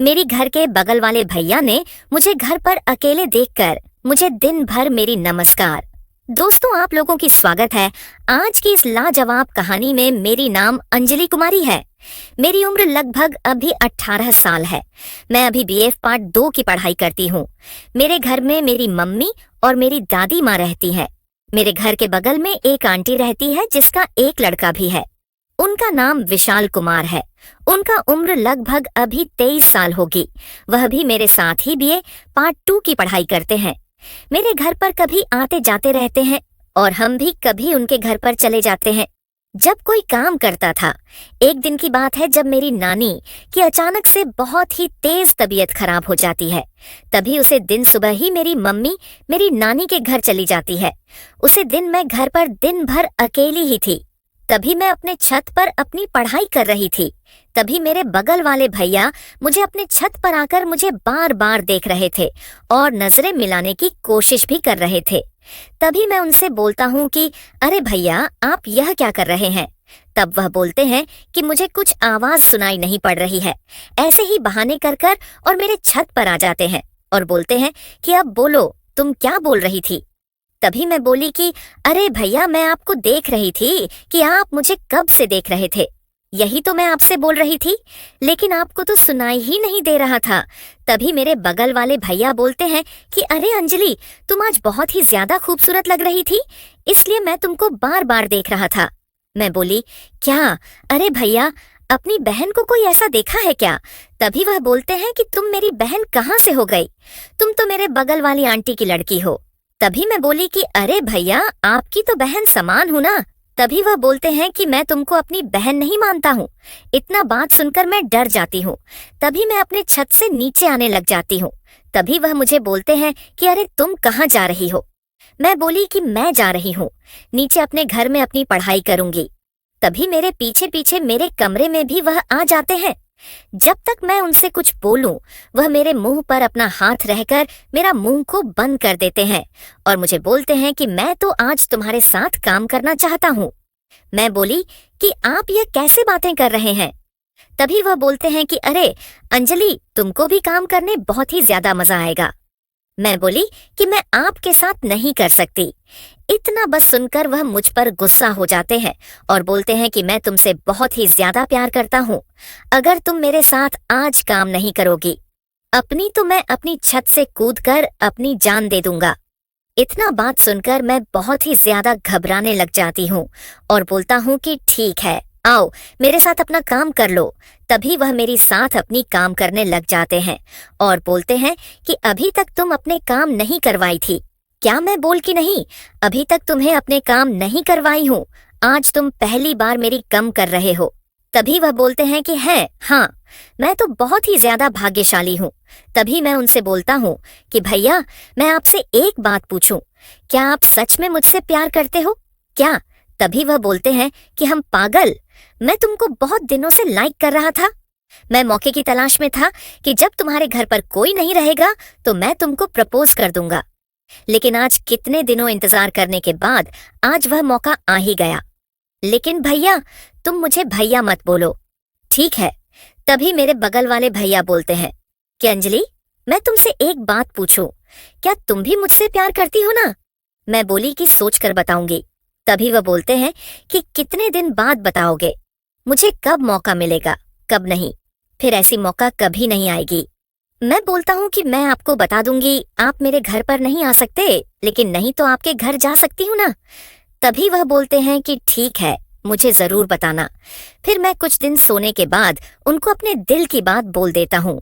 मेरी घर के बगल वाले भैया ने मुझे घर पर अकेले देखकर मुझे दिन भर मेरी नमस्कार। दोस्तों, आप लोगों की स्वागत है आज की इस लाजवाब कहानी में। मेरी नाम अंजलि कुमारी है। मेरी उम्र लगभग अभी 18 साल है। मैं अभी बीएफ पार्ट 2 की पढ़ाई करती हूँ। मेरे घर में मेरी मम्मी और मेरी दादी माँ रहती है। मेरे घर के बगल में एक आंटी रहती है जिसका एक लड़का भी है। उनका नाम विशाल कुमार है। उनका उम्र लगभग अभी 23 साल होगी। वह भी मेरे साथ ही बीए पार्ट 2 की पढ़ाई करते हैं। मेरे घर पर कभी आते जाते रहते हैं और हम भी कभी उनके घर पर चले जाते हैं जब कोई काम करता था। एक दिन की बात है जब मेरी नानी की अचानक से बहुत ही तेज तबीयत खराब हो जाती है। तभी उसे दिन सुबह ही मेरी मम्मी मेरी नानी के घर चली जाती है। उसे दिन मैं घर पर दिन भर अकेली ही थी। तभी मैं अपने छत पर अपनी पढ़ाई कर रही थी। तभी मेरे बगल वाले भैया मुझे अपने छत पर आकर मुझे बार बार देख रहे थे और नजरें मिलाने की कोशिश भी कर रहे थे। तभी मैं उनसे बोलता हूँ कि अरे भैया, आप यह क्या कर रहे हैं। तब वह बोलते हैं कि मुझे कुछ आवाज सुनाई नहीं पड़ रही है। ऐसे ही बहाने कर कर और मेरे छत पर आ जाते हैं और बोलते हैं कि अब बोलो, तुम क्या बोल रही थी। तभी मैं बोली कि अरे भैया, मैं आपको देख रही थी कि आप मुझे कब से देख रहे थे। यही तो मैं आपसे बोल रही थी, लेकिन आपको तो सुनाई ही नहीं दे रहा था। तभी मेरे बगल वाले भैया बोलते हैं कि अरे अंजलि, तुम आज बहुत ही ज्यादा खूबसूरत लग रही थी, इसलिए मैं तुमको बार बार देख रहा था। मैं बोली, क्या? अरे भैया, अपनी बहन को कोई ऐसा देखा है क्या? तभी वह बोलते हैं कि तुम मेरी बहन कहाँ से हो गई? तुम तो मेरे बगल वाली आंटी की लड़की हो। तभी मैं बोली कि अरे भैया, आपकी तो बहन समान हूँ ना। तभी वह बोलते हैं कि मैं तुमको अपनी बहन नहीं मानता हूँ। इतना बात सुनकर मैं डर जाती हूँ। तभी मैं अपने छत से नीचे आने लग जाती हूँ। तभी वह मुझे बोलते हैं कि अरे तुम कहाँ जा रही हो। मैं बोली कि मैं जा रही हूँ नीचे अपने घर में अपनी पढ़ाई करूंगी। तभी मेरे पीछे पीछे मेरे कमरे में भी वह आ जाते हैं। जब तक मैं उनसे कुछ बोलूं, वह मेरे मुंह पर अपना हाथ रहकर मेरा मुंह को बंद कर देते हैं और मुझे बोलते हैं कि मैं तो आज तुम्हारे साथ काम करना चाहता हूँ। मैं बोली कि आप ये कैसे बातें कर रहे हैं। तभी वह बोलते हैं कि अरे अंजलि, तुमको भी काम करने बहुत ही ज्यादा मजा आएगा। मैं बोली कि मैं आपके साथ नहीं कर सकती। इतना बस सुनकर वह मुझ पर गुस्सा हो जाते हैं और बोलते हैं कि मैं तुमसे बहुत ही ज्यादा प्यार करता हूँ। अगर तुम मेरे साथ आज काम नहीं करोगी, अपनी तो मैं अपनी छत से कूदकर अपनी जान दे दूंगा। इतना बात सुनकर मैं बहुत ही ज्यादा घबराने लग जाती हूँ और बोलता हूँ कि ठीक है, आओ मेरे साथ अपना काम कर लो। तभी वह मेरी साथ अपनी काम करने लग जाते हैं और बोलते हैं कि अभी तक तुम अपने काम नहीं करवाई थी। क्या मैं बोल कि नहीं, अभी तक तुम्हें अपने काम नहीं करवाई हूँ। आज तुम पहली बार मेरी कम कर रहे हो। तभी वह बोलते हैं कि हाँ, मैं तो बहुत ही ज्यादा भाग्यशाली हूँ। तभी मैं उनसे बोलता हूँ कि भैया, मैं आपसे एक बात पूछूं, क्या आप सच में मुझसे प्यार करते हो क्या? तभी वह बोलते हैं कि हम पागल, मैं तुमको बहुत दिनों से लाइक कर रहा था। मैं मौके की तलाश में था कि जब तुम्हारे घर पर कोई नहीं रहेगा तो मैं तुमको प्रपोज कर दूंगा। लेकिन आज कितने दिनों इंतजार करने के बाद आज वह मौका आ ही गया। लेकिन भैया, तुम मुझे भैया मत बोलो, ठीक है? तभी मेरे बगल वाले भैया बोलते हैं कि अंजलि, मैं तुमसे एक बात पूछूं, क्या तुम भी मुझसे प्यार करती हो ना? मैं बोली कि सोच कर बताऊंगी। तभी वह बोलते हैं कि कितने दिन बाद बताओगे, मुझे कब मौका मिलेगा, कब नहीं, फिर ऐसी मौका कभी नहीं आएगी। मैं बोलता हूँ कि मैं आपको बता दूंगी, आप मेरे घर पर नहीं आ सकते, लेकिन नहीं तो आपके घर जा सकती हूँ ना। तभी वह बोलते हैं कि ठीक है, मुझे जरूर बताना। फिर मैं कुछ दिन सोने के बाद उनको अपने दिल की बात बोल देता हूँ।